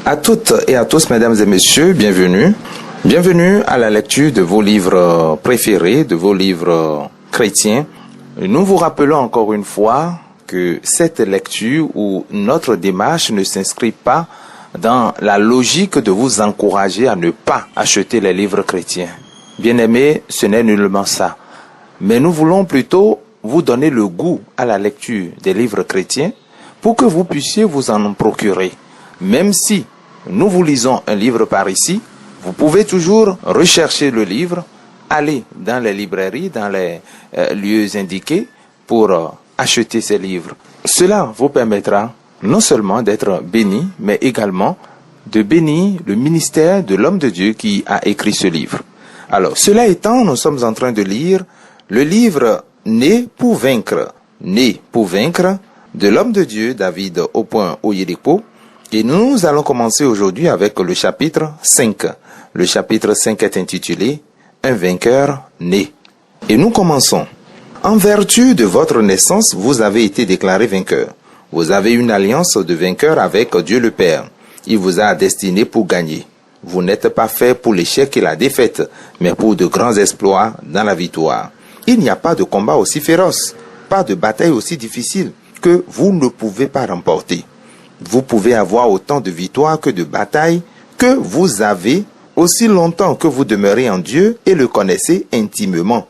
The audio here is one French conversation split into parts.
À toutes et à tous, mesdames et messieurs, bienvenue. Bienvenue à la lecture de vos livres préférés, de vos livres chrétiens. Nous vous rappelons encore une fois que cette lecture ou notre démarche ne s'inscrit pas dans la logique de vous encourager à ne pas acheter les livres chrétiens. Bien-aimés, ce n'est nullement ça. Mais nous voulons plutôt vous donner le goût à la lecture des livres chrétiens pour que vous puissiez vous en procurer. Même si nous vous lisons un livre par ici, vous pouvez toujours rechercher le livre, aller dans les librairies, dans les lieux indiqués pour acheter ces livres. Cela vous permettra non seulement d'être béni, mais également de bénir le ministère de l'homme de Dieu qui a écrit ce livre. Alors, cela étant, nous sommes en train de lire le livre « Né pour vaincre », « Né pour vaincre » de l'homme de Dieu David Oyedepo. Et nous allons commencer aujourd'hui avec le chapitre 5. Le chapitre 5 est intitulé « Un vainqueur né ». Et nous commençons. En vertu de votre naissance, vous avez été déclaré vainqueur. Vous avez une alliance de vainqueur avec Dieu le Père. Il vous a destiné pour gagner. Vous n'êtes pas fait pour l'échec et la défaite, mais pour de grands exploits dans la victoire. Il n'y a pas de combat aussi féroce, pas de bataille aussi difficile que vous ne pouvez pas remporter. Vous pouvez avoir autant de victoires que de batailles que vous avez aussi longtemps que vous demeurez en Dieu et le connaissez intimement.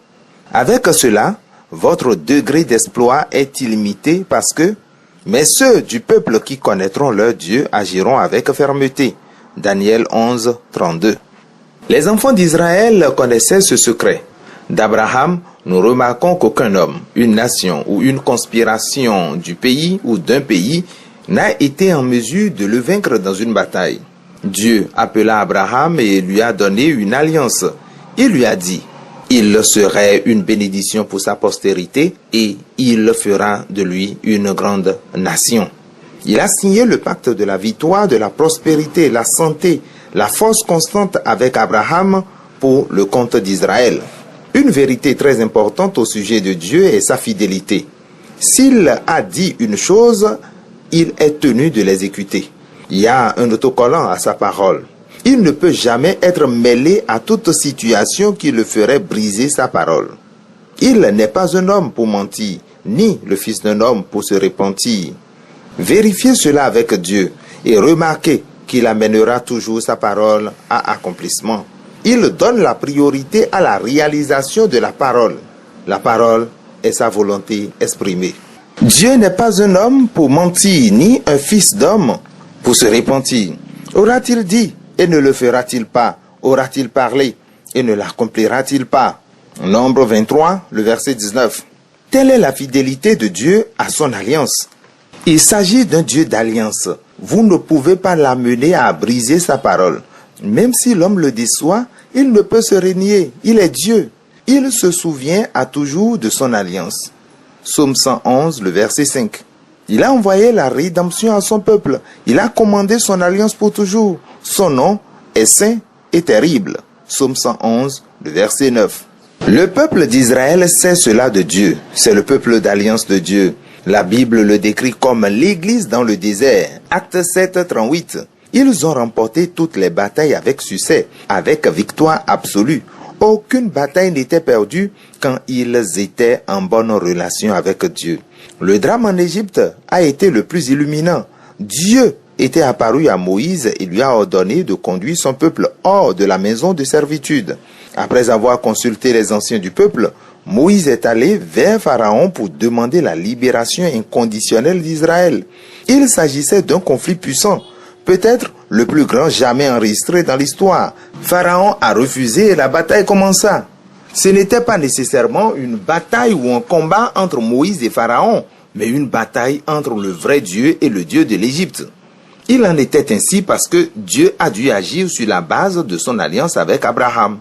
Avec cela, votre degré d'exploit est illimité parce que mais ceux du peuple qui connaîtront leur Dieu agiront avec fermeté. Daniel 11, 32. Les enfants d'Israël connaissaient ce secret. D'Abraham, nous remarquons qu'aucun homme, une nation ou une conspiration du pays ou d'un pays n'a été en mesure de le vaincre dans une bataille. Dieu appela Abraham et lui a donné une alliance. Il lui a dit, il serait une bénédiction pour sa postérité et il fera de lui une grande nation. Il a signé le pacte de la victoire, de la prospérité, la santé, la force constante avec Abraham pour le compte d'Israël. Une vérité très importante au sujet de Dieu est sa fidélité. S'il a dit une chose, il est tenu de l'exécuter. Il y a un autocollant à sa parole. Il ne peut jamais être mêlé à toute situation qui le ferait briser sa parole. Il n'est pas un homme pour mentir, ni le fils d'un homme pour se repentir. Vérifiez cela avec Dieu et remarquez qu'il amènera toujours sa parole à accomplissement. Il donne la priorité à la réalisation de la parole. La parole est sa volonté exprimée. Dieu n'est pas un homme pour mentir, ni un fils d'homme pour se repentir. Aura-t-il dit et ne le fera-t-il pas? Aura-t-il parlé et ne l'accomplira-t-il pas? Nombre 23, le verset 19. Telle est la fidélité de Dieu à son alliance. Il s'agit d'un Dieu d'alliance. Vous ne pouvez pas l'amener à briser sa parole. Même si l'homme le déçoit, il ne peut se renier. Il est Dieu. Il se souvient à toujours de son alliance. Psaume 111, le verset 5. Il a envoyé la rédemption à son peuple. Il a commandé son alliance pour toujours. Son nom est saint et terrible. Psaume 111, le verset 9. Le peuple d'Israël sait cela de Dieu. C'est le peuple d'alliance de Dieu. La Bible le décrit comme l'église dans le désert. Acte 7, 38. Ils ont remporté toutes les batailles avec succès, avec victoire absolue. Aucune bataille n'était perdue quand ils étaient en bonne relation avec Dieu. Le drame en Égypte a été le plus illuminant. Dieu était apparu à Moïse et lui a ordonné de conduire son peuple hors de la maison de servitude. Après avoir consulté les anciens du peuple, Moïse est allé vers Pharaon pour demander la libération inconditionnelle d'Israël. Il s'agissait d'un conflit puissant, peut-être le plus grand jamais enregistré dans l'histoire. Pharaon a refusé et la bataille commença. Ce n'était pas nécessairement une bataille ou un combat entre Moïse et Pharaon, mais une bataille entre le vrai Dieu et le Dieu de l'Égypte. Il en était ainsi parce que Dieu a dû agir sur la base de son alliance avec Abraham.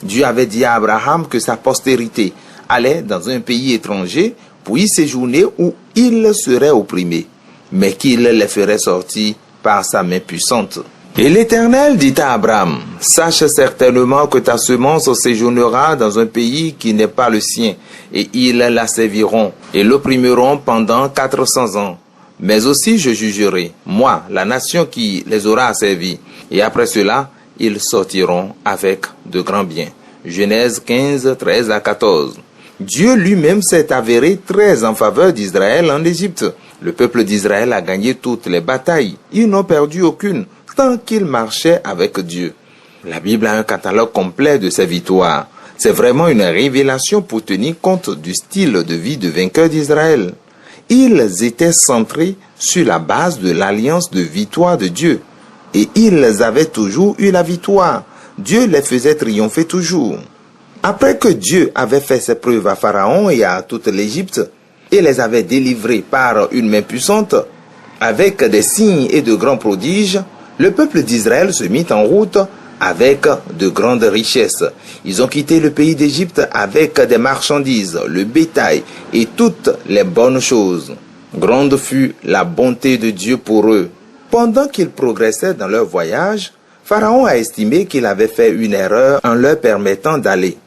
Dieu avait dit à Abraham que sa postérité allait dans un pays étranger pour y séjourner où il serait opprimé, mais qu'il les ferait sortir par sa main puissante. Et l'Éternel dit à Abraham, « Sache certainement que ta semence séjournera dans un pays qui n'est pas le sien, et ils la serviront et l'opprimeront pendant 400 ans. Mais aussi je jugerai, moi, la nation qui les aura asservis. Et après cela, ils sortiront avec de grands biens. Genèse 15, 13 à 14. Dieu lui-même s'est avéré très en faveur d'Israël en Égypte. Le peuple d'Israël a gagné toutes les batailles. Ils n'ont perdu aucune, tant qu'ils marchaient avec Dieu. La Bible a un catalogue complet de ces victoires. C'est vraiment une révélation pour tenir compte du style de vie de vainqueur d'Israël. Ils étaient centrés sur la base de l'alliance de victoire de Dieu. Et ils avaient toujours eu la victoire. Dieu les faisait triompher toujours. Après que Dieu avait fait ses preuves à Pharaon et à toute l'Égypte, et les avait délivrés par une main puissante, avec des signes et de grands prodiges, le peuple d'Israël se mit en route avec de grandes richesses. Ils ont quitté le pays d'Égypte avec des marchandises, le bétail et toutes les bonnes choses. Grande fut la bonté de Dieu pour eux. Pendant qu'ils progressaient dans leur voyage, Pharaon a estimé qu'il avait fait une erreur en leur permettant d'aller.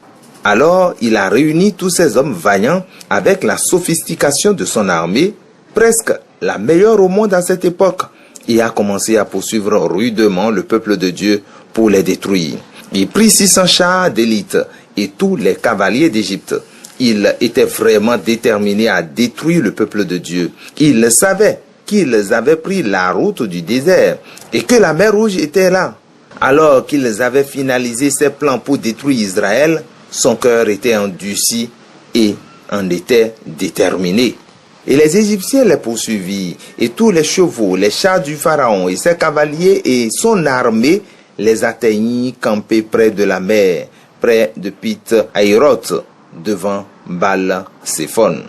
Alors il a réuni tous ces hommes vaillants avec la sophistication de son armée, presque la meilleure au monde à cette époque, et a commencé à poursuivre rudement le peuple de Dieu pour les détruire. Il prit 600 chars d'élite et tous les cavaliers d'Égypte. Il était vraiment déterminé à détruire le peuple de Dieu. Il savait qu'ils avaient pris la route du désert et que la mer Rouge était là. Alors qu'ils avaient finalisé ses plans pour détruire Israël, son cœur était endurci et en était déterminé. Et les Égyptiens les poursuivirent, et tous les chevaux, les chars du Pharaon et ses cavaliers et son armée les atteignirent campés près de la mer, près de Pith-Hahiroth, devant Baal-Séphon.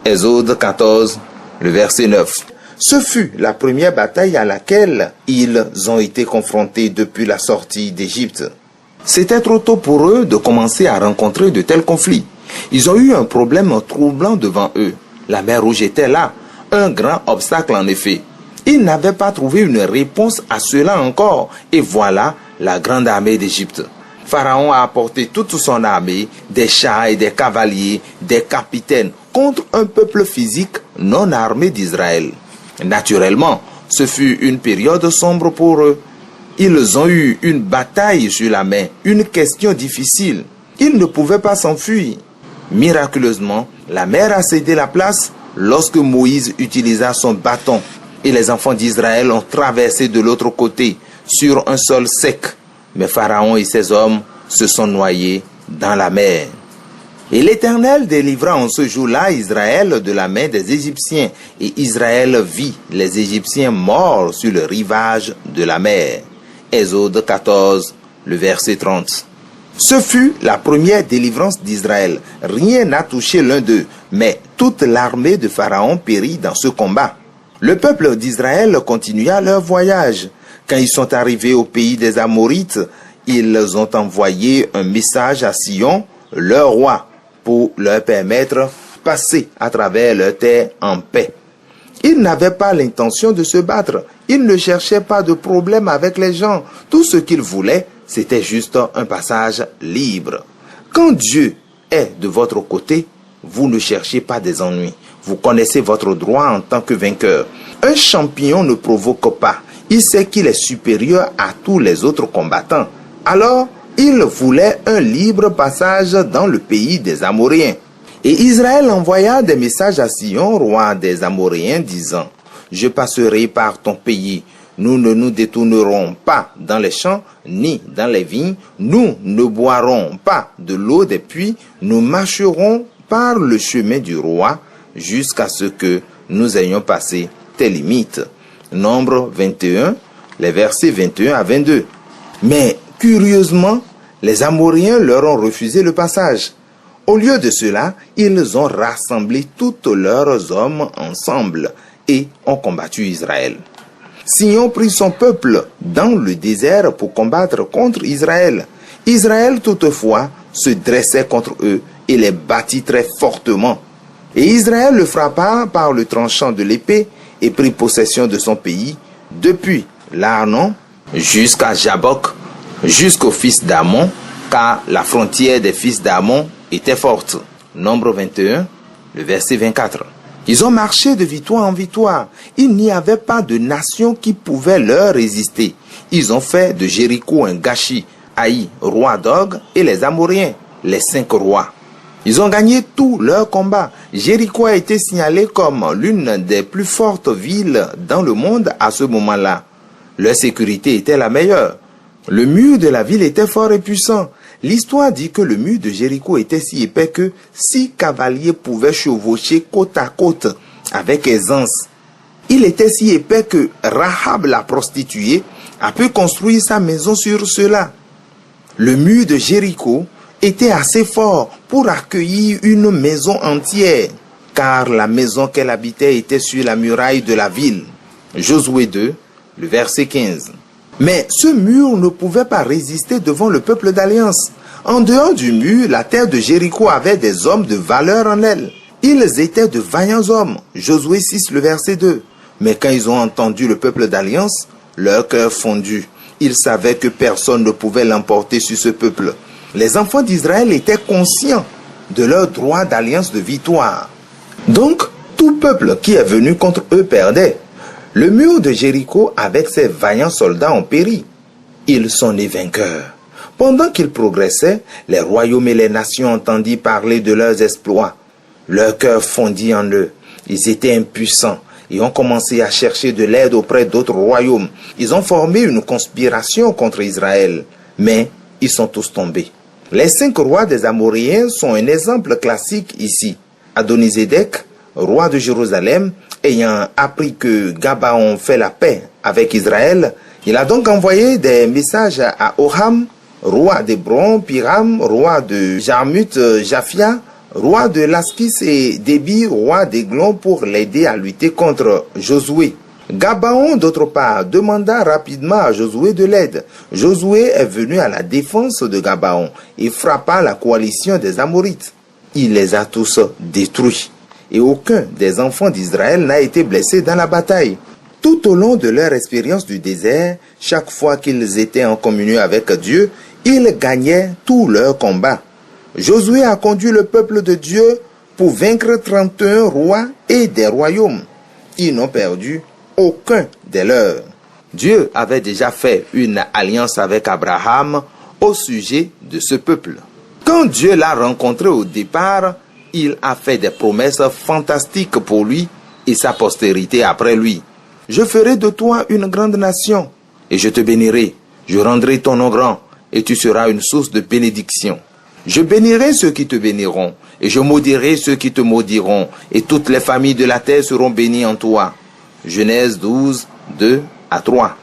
Exode 14, le verset 9. Ce fut la première bataille à laquelle ils ont été confrontés depuis la sortie d'Égypte. C'était trop tôt pour eux de commencer à rencontrer de tels conflits. Ils ont eu un problème troublant devant eux. La mer Rouge était là, un grand obstacle en effet. Ils n'avaient pas trouvé une réponse à cela encore. Et voilà la grande armée d'Égypte. Pharaon a apporté toute son armée, des chars et des cavaliers, des capitaines, contre un peuple physique non armé d'Israël. Naturellement, ce fut une période sombre pour eux. Ils ont eu une bataille sur la main, une question difficile. Ils ne pouvaient pas s'enfuir. Miraculeusement, la mer a cédé la place lorsque Moïse utilisa son bâton et les enfants d'Israël ont traversé de l'autre côté sur un sol sec. Mais Pharaon et ses hommes se sont noyés dans la mer. Et l'Éternel délivra en ce jour-là Israël de la main des Égyptiens, et Israël vit les Égyptiens morts sur le rivage de la mer. Exode 14, le verset 30. Ce fut la première délivrance d'Israël. Rien n'a touché l'un d'eux, mais toute l'armée de Pharaon périt dans ce combat. Le peuple d'Israël continua leur voyage. Quand ils sont arrivés au pays des Amorites, ils ont envoyé un message à Sion, leur roi, pour leur permettre de passer à travers leur terre en paix. Ils n'avaient pas l'intention de se battre. Ils ne cherchaient pas de problème avec les gens. Tout ce qu'ils voulaient, c'était juste un passage libre. Quand Dieu est de votre côté, vous ne cherchez pas des ennuis. Vous connaissez votre droit en tant que vainqueur. Un champion ne provoque pas. Il sait qu'il est supérieur à tous les autres combattants. Alors, il voulait un libre passage dans le pays des Amoréens. Et Israël envoya des messages à Sion, roi des Amoréens, disant « Je passerai par ton pays. Nous ne nous détournerons pas dans les champs, ni dans les vignes. Nous ne boirons pas de l'eau des puits. Nous marcherons par le chemin du roi jusqu'à ce que nous ayons passé tes limites. » Nombre 21, les versets 21 à 22. Mais, curieusement, les Amoréens leur ont refusé le passage. Au lieu de cela, ils ont rassemblé tous leurs hommes ensemble et ont combattu Israël. Sion prit son peuple dans le désert pour combattre contre Israël. Israël, toutefois, se dressait contre eux et les battit très fortement. Et Israël le frappa par le tranchant de l'épée et prit possession de son pays, depuis l'Arnon jusqu'à Jabok, jusqu'aux fils d'Ammon, car la frontière des fils d'Ammon était forte. Nombre 21, le verset 24. Ils ont marché de victoire en victoire. Il n'y avait pas de nation qui pouvait leur résister. Ils ont fait de Jéricho un gâchis. Haï, roi d'Og, et les Amoréens, les 5 rois. Ils ont gagné tous leurs combats. Jéricho a été signalé comme l'une des plus fortes villes dans le monde à ce moment-là. Leur sécurité était la meilleure. Le mur de la ville était fort et puissant. L'histoire dit que le mur de Jéricho était si épais que 6 cavaliers pouvaient chevaucher côte à côte avec aisance. Il était si épais que Rahab, la prostituée, a pu construire sa maison sur cela. Le mur de Jéricho était assez fort pour accueillir une maison entière, car la maison qu'elle habitait était sur la muraille de la ville. Josué 2, le verset 15. Mais ce mur ne pouvait pas résister devant le peuple d'alliance. En dehors du mur, la terre de Jéricho avait des hommes de valeur en elle. Ils étaient de vaillants hommes. Josué 6, le verset 2. Mais quand ils ont entendu le peuple d'alliance, leur cœur fondu. Ils savaient que personne ne pouvait l'emporter sur ce peuple. Les enfants d'Israël étaient conscients de leur droit d'alliance de victoire. Donc, tout peuple qui est venu contre eux perdait. Le mur de Jéricho avec ses vaillants soldats ont péri. Ils sont nés vainqueurs. Pendant qu'ils progressaient, les royaumes et les nations entendirent parler de leurs exploits. Leur cœur fondit en eux. Ils étaient impuissants et ont commencé à chercher de l'aide auprès d'autres royaumes. Ils ont formé une conspiration contre Israël, mais ils sont tous tombés. Les 5 rois des Amoréens sont un exemple classique ici. Adonizédek, roi de Jérusalem, ayant appris que Gabaon fait la paix avec Israël, il a donc envoyé des messages à Oham, roi d'Hébron, Piram, roi de Jarmuth, Japhia, roi de Laskis, et Débi, roi d'Églon, pour l'aider à lutter contre Josué. Gabaon, d'autre part, demanda rapidement à Josué de l'aide. Josué est venu à la défense de Gabaon et frappa la coalition des Amorites. Il les a tous détruits. Et aucun des enfants d'Israël n'a été blessé dans la bataille. Tout au long de leur expérience du désert, chaque fois qu'ils étaient en communion avec Dieu, ils gagnaient tous leurs combats. Josué a conduit le peuple de Dieu pour vaincre 31 rois et des royaumes. Ils n'ont perdu aucun des leurs. Dieu avait déjà fait une alliance avec Abraham au sujet de ce peuple. Quand Dieu l'a rencontré au départ, il a fait des promesses fantastiques pour lui et sa postérité après lui. Je ferai de toi une grande nation et je te bénirai. Je rendrai ton nom grand et tu seras une source de bénédiction. Je bénirai ceux qui te béniront et je maudirai ceux qui te maudiront et toutes les familles de la terre seront bénies en toi. Genèse 12, 2 à 3.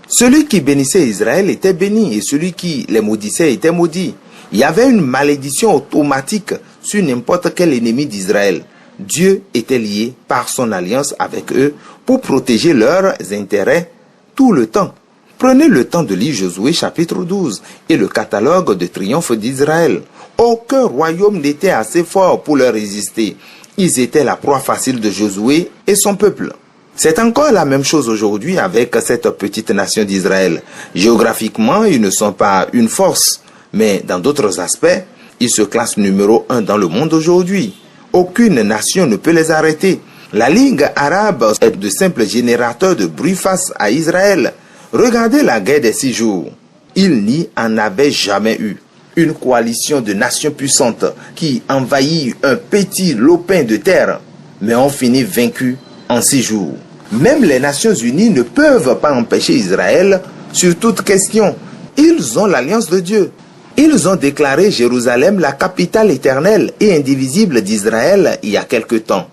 Celui qui bénissait Israël était béni et celui qui les maudissait était maudit. Il y avait une malédiction automatique sur n'importe quel ennemi d'Israël. Dieu était lié par son alliance avec eux pour protéger leurs intérêts tout le temps. Prenez le temps de lire Josué chapitre 12 et le catalogue de triomphe d'Israël. Aucun royaume n'était assez fort pour leur résister. Ils étaient la proie facile de Josué et son peuple. C'est encore la même chose aujourd'hui avec cette petite nation d'Israël. Géographiquement, ils ne sont pas une force, mais dans d'autres aspects, ils se classent numéro 1 dans le monde aujourd'hui. Aucune nation ne peut les arrêter. La Ligue arabe est de simples générateurs de bruit face à Israël. Regardez la guerre des 6 jours. Il n'y en avait jamais eu. Une coalition de nations puissantes qui envahit un petit lopin de terre, mais ont fini vaincus en 6 jours. Même les Nations Unies ne peuvent pas empêcher Israël sur toute question. Ils ont l'alliance de Dieu. Ils ont déclaré Jérusalem la capitale éternelle et indivisible d'Israël il y a quelque temps.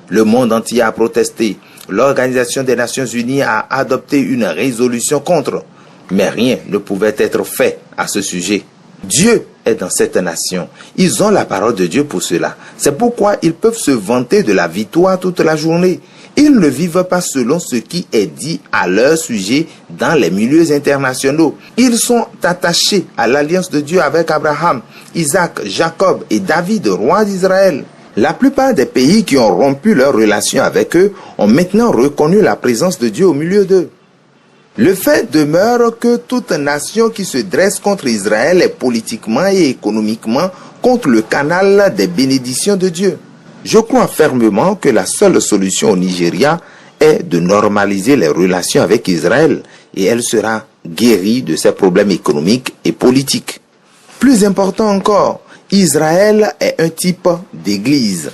Le monde entier a protesté. L'Organisation des Nations Unies a adopté une résolution contre. Mais rien ne pouvait être fait à ce sujet. Dieu est dans cette nation. Ils ont la parole de Dieu pour cela. C'est pourquoi ils peuvent se vanter de la victoire toute la journée. Ils ne vivent pas selon ce qui est dit à leur sujet dans les milieux internationaux. Ils sont attachés à l'alliance de Dieu avec Abraham, Isaac, Jacob et David, roi d'Israël. La plupart des pays qui ont rompu leurs relations avec eux ont maintenant reconnu la présence de Dieu au milieu d'eux. Le fait demeure que toute nation qui se dresse contre Israël est politiquement et économiquement contre le canal des bénédictions de Dieu. Je crois fermement que la seule solution au Nigeria est de normaliser les relations avec Israël et elle sera guérie de ses problèmes économiques et politiques. Plus important encore, Israël est un type d'église.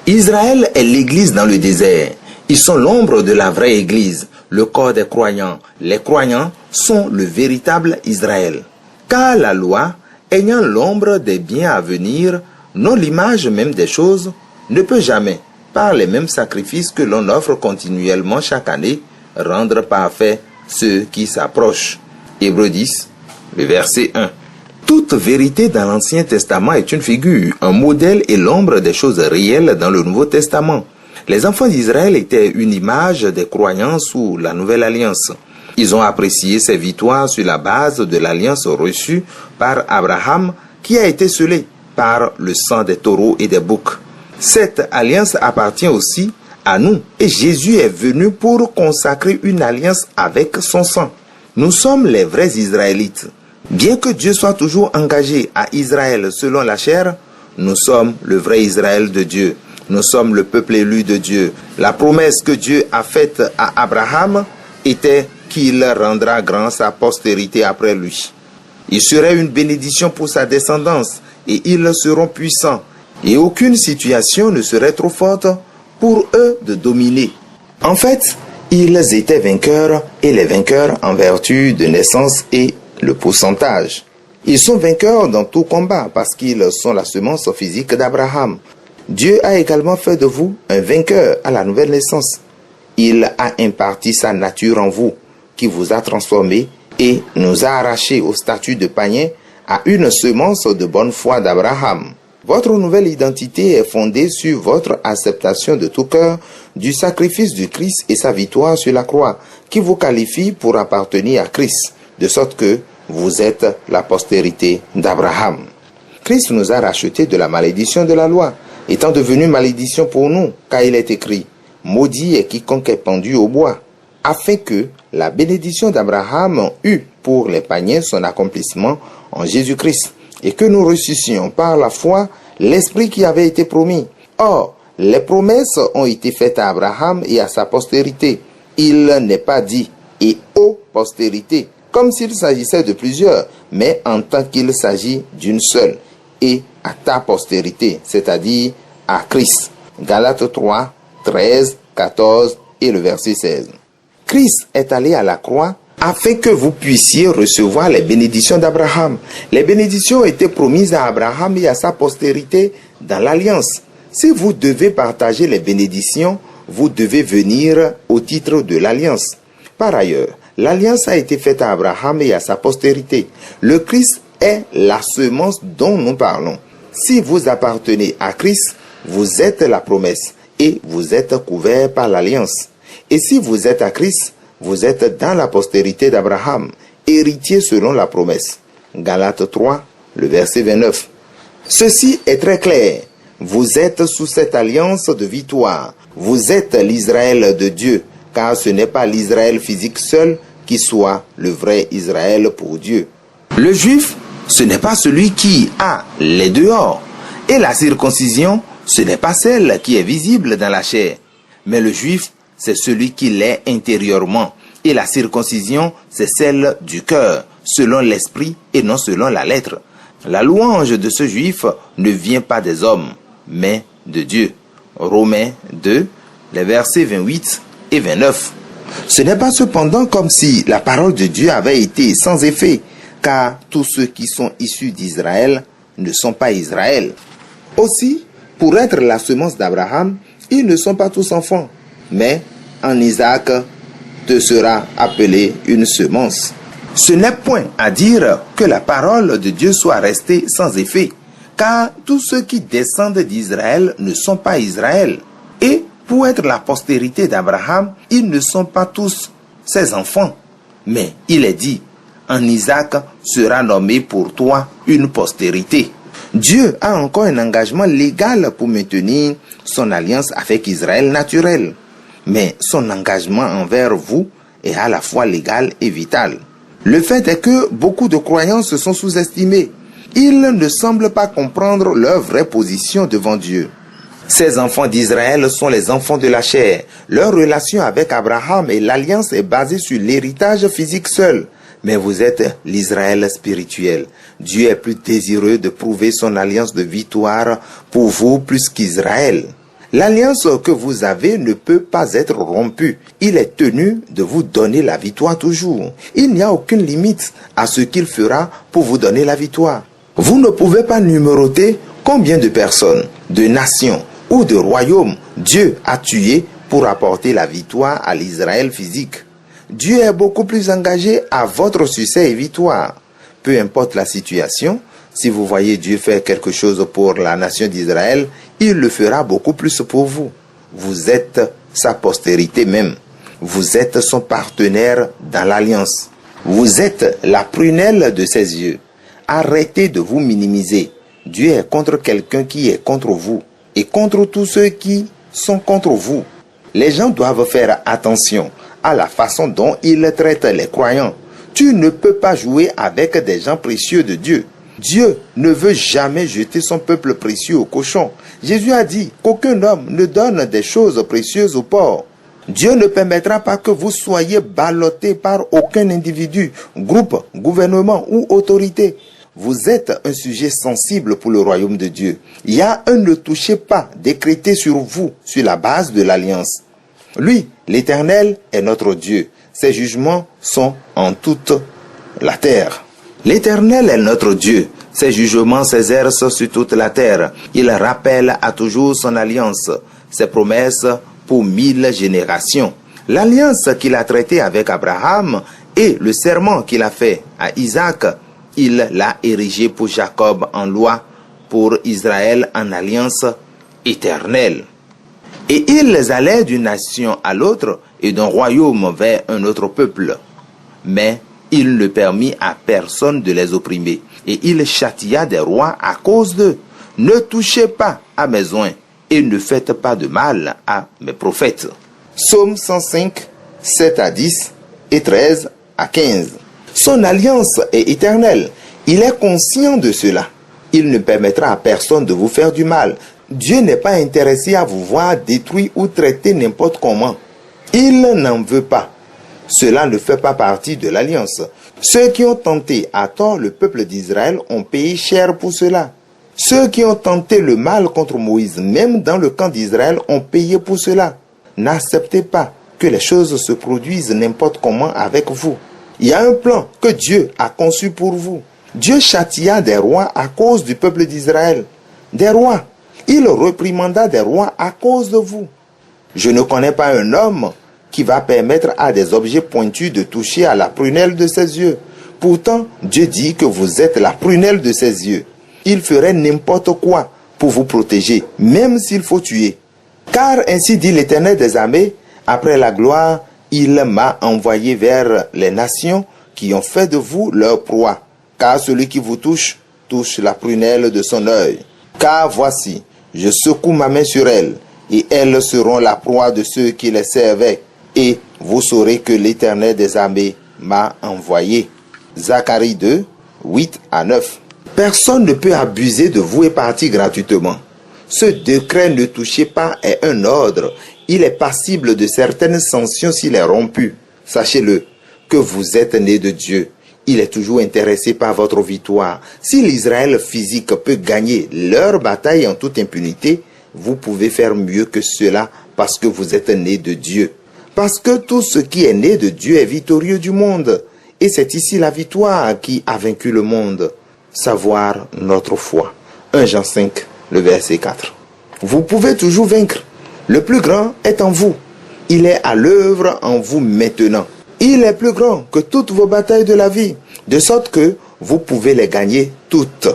Israël est l'église dans le désert. Ils sont l'ombre de la vraie église, le corps des croyants. Les croyants sont le véritable Israël. Car la loi, ayant l'ombre des biens à venir, non l'image même des choses, ne peut jamais, par les mêmes sacrifices que l'on offre continuellement chaque année, rendre parfaits ceux qui s'approchent. Hébreux 10, le verset 1. Toute vérité dans l'Ancien Testament est une figure, un modèle et l'ombre des choses réelles dans le Nouveau Testament. Les enfants d'Israël étaient une image des croyants sous la Nouvelle Alliance. Ils ont apprécié ces victoires sur la base de l'alliance reçue par Abraham qui a été scellée par le sang des taureaux et des boucs. Cette alliance appartient aussi à nous et Jésus est venu pour consacrer une alliance avec son sang. Nous sommes les vrais Israélites. Bien que Dieu soit toujours engagé à Israël selon la chair, nous sommes le vrai Israël de Dieu. Nous sommes le peuple élu de Dieu. La promesse que Dieu a faite à Abraham était qu'il rendra grand sa postérité après lui. Il serait une bénédiction pour sa descendance et ils seront puissants. Et aucune situation ne serait trop forte pour eux de dominer. En fait, ils étaient vainqueurs et les vainqueurs en vertu de naissance et le pourcentage. Ils sont vainqueurs dans tout combat parce qu'ils sont la semence physique d'Abraham. Dieu a également fait de vous un vainqueur à la nouvelle naissance. Il a imparti sa nature en vous, qui vous a transformé et nous a arrachés au statut de païens à une semence de bonne foi d'Abraham. Votre nouvelle identité est fondée sur votre acceptation de tout cœur du sacrifice du Christ et sa victoire sur la croix, qui vous qualifie pour appartenir à Christ, de sorte que vous êtes la postérité d'Abraham. Christ nous a rachetés de la malédiction de la loi, étant devenu malédiction pour nous, car il est écrit « Maudit est quiconque est pendu au bois », afin que la bénédiction d'Abraham eût pour les païens son accomplissement en Jésus-Christ, et que nous reçussions par la foi l'Esprit qui avait été promis. Or, les promesses ont été faites à Abraham et à sa postérité. Il n'est pas dit « et aux postérités », comme s'il s'agissait de plusieurs, mais en tant qu'il s'agit d'une seule, et à ta postérité, c'est-à-dire à Christ. Galates 3, 13, 14 et le verset 16. Christ est allé à la croix afin que vous puissiez recevoir les bénédictions d'Abraham. Les bénédictions étaient promises à Abraham et à sa postérité dans l'alliance. Si vous devez partager les bénédictions, vous devez venir au titre de l'alliance. Par ailleurs, l'alliance a été faite à Abraham et à sa postérité. Le Christ est la semence dont nous parlons. Si vous appartenez à Christ, vous êtes la promesse et vous êtes couvert par l'alliance. Et si vous êtes à Christ, vous êtes dans la postérité d'Abraham, héritier selon la promesse. Galates 3, le verset 29. Ceci est très clair. Vous êtes sous cette alliance de victoire. Vous êtes l'Israël de Dieu, car ce n'est pas l'Israël physique seul qui soit le vrai Israël pour Dieu. Le juif, ce n'est pas celui qui a les dehors. Et la circoncision, ce n'est pas celle qui est visible dans la chair. Mais le juif, c'est celui qui l'est intérieurement. Et la circoncision, c'est celle du cœur, selon l'esprit et non selon la lettre. La louange de ce juif ne vient pas des hommes, mais de Dieu. Romains 2, les versets 28 et 29. Ce n'est pas cependant comme si la parole de Dieu avait été sans effet, car tous ceux qui sont issus d'Israël ne sont pas Israël. Aussi, pour être la semence d'Abraham, ils ne sont pas tous enfants, mais en Isaac te sera appelée une semence. Ce n'est point à dire que la parole de Dieu soit restée sans effet, car tous ceux qui descendent d'Israël ne sont pas Israël. Et pour être la postérité d'Abraham, ils ne sont pas tous ses enfants. Mais il est dit, en Isaac sera nommé pour toi une postérité. Dieu a encore un engagement légal pour maintenir son alliance avec Israël naturel. Mais son engagement envers vous est à la fois légal et vital. Le fait est que beaucoup de croyants se sont sous-estimés. Ils ne semblent pas comprendre leur vraie position devant Dieu. Ces enfants d'Israël sont les enfants de la chair. Leur relation avec Abraham et l'alliance est basée sur l'héritage physique seul. Mais vous êtes l'Israël spirituel. Dieu est plus désireux de prouver son alliance de victoire pour vous plus qu'Israël. L'alliance que vous avez ne peut pas être rompue. Il est tenu de vous donner la victoire toujours. Il n'y a aucune limite à ce qu'il fera pour vous donner la victoire. Vous ne pouvez pas numéroter combien de personnes, de nations ou de royaumes Dieu a tué pour apporter la victoire à l'Israël physique. Dieu est beaucoup plus engagé à votre succès et victoire. Peu importe la situation, si vous voyez Dieu faire quelque chose pour la nation d'Israël, il le fera beaucoup plus pour vous. Vous êtes sa postérité même. Vous êtes son partenaire dans l'alliance. Vous êtes la prunelle de ses yeux. Arrêtez de vous minimiser. Dieu est contre quelqu'un qui est contre vous et contre tous ceux qui sont contre vous. Les gens doivent faire attention à la façon dont ils traitent les croyants. Tu ne peux pas jouer avec des gens précieux de Dieu. Dieu ne veut jamais jeter son peuple précieux au cochon. Jésus a dit qu'aucun homme ne donne des choses précieuses au porc. Dieu ne permettra pas que vous soyez ballottés par aucun individu, groupe, gouvernement ou autorité. Vous êtes un sujet sensible pour le royaume de Dieu. Il y a un ne touchez pas décrété sur vous sur la base de l'alliance. Lui, l'Éternel, est notre Dieu. Ses jugements sont en toute la terre. L'Éternel est notre Dieu. Ses jugements s'exercent sur toute la terre. Il rappelle à toujours son alliance, ses promesses pour 1000 générations. L'alliance qu'il a traitée avec Abraham et le serment qu'il a fait à Isaac, il l'a érigé pour Jacob en loi, pour Israël en alliance éternelle. Et ils allaient d'une nation à l'autre et d'un royaume vers un autre peuple. Mais il ne permit à personne de les opprimer. Et il châtia des rois à cause d'eux. Ne touchez pas à mes oints et ne faites pas de mal à mes prophètes. Psaume 105, 7 à 10 et 13 à 15. Son alliance est éternelle. Il est conscient de cela. Il ne permettra à personne de vous faire du mal. Dieu n'est pas intéressé à vous voir détruit ou traité n'importe comment. Il n'en veut pas. Cela ne fait pas partie de l'alliance. Ceux qui ont tenté à tort le peuple d'Israël ont payé cher pour cela. Ceux qui ont tenté le mal contre Moïse, même dans le camp d'Israël, ont payé pour cela. N'acceptez pas que les choses se produisent n'importe comment avec vous. Il y a un plan que Dieu a conçu pour vous. Dieu châtia des rois à cause du peuple d'Israël. Des rois. Il réprimanda des rois à cause de vous. Je ne connais pas un homme qui va permettre à des objets pointus de toucher à la prunelle de ses yeux. Pourtant, Dieu dit que vous êtes la prunelle de ses yeux. Il ferait n'importe quoi pour vous protéger, même s'il faut tuer. Car ainsi dit l'Éternel des armées, après la gloire, il m'a envoyé vers les nations qui ont fait de vous leur proie. Car celui qui vous touche, touche la prunelle de son œil. Car voici, je secoue ma main sur elles, et elles seront la proie de ceux qui les servaient. Et vous saurez que l'Éternel des armées m'a envoyé. Zacharie 2, 8 à 9. Personne ne peut abuser de vous et partir gratuitement. Ce décret ne touchez pas est un ordre. Il est passible de certaines sanctions s'il est rompu. Sachez-le, que vous êtes né de Dieu. Il est toujours intéressé par votre victoire. Si l'Israël physique peut gagner leur bataille en toute impunité, vous pouvez faire mieux que cela parce que vous êtes né de Dieu. Parce que tout ce qui est né de Dieu est victorieux du monde. Et c'est ici la victoire qui a vaincu le monde. Savoir notre foi. 1 Jean 5, le verset 4. Vous pouvez toujours vaincre. Le plus grand est en vous. Il est à l'œuvre en vous maintenant. Il est plus grand que toutes vos batailles de la vie, de sorte que vous pouvez les gagner toutes.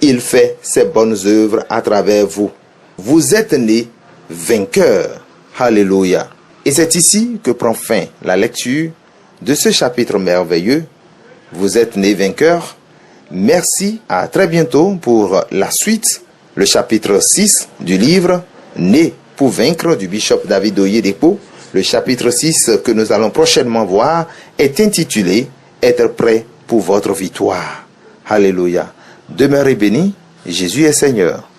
Il fait ses bonnes œuvres à travers vous. Vous êtes nés vainqueurs. Alléluia. Et c'est ici que prend fin la lecture de ce chapitre merveilleux. Vous êtes nés vainqueurs. Merci, à très bientôt pour la suite, le chapitre 6 du livre Né pour vaincre du bishop David Oyedepo. Le chapitre 6 que nous allons prochainement voir est intitulé « Être prêt pour votre victoire ». Alléluia. Demeurez bénis, Jésus est Seigneur.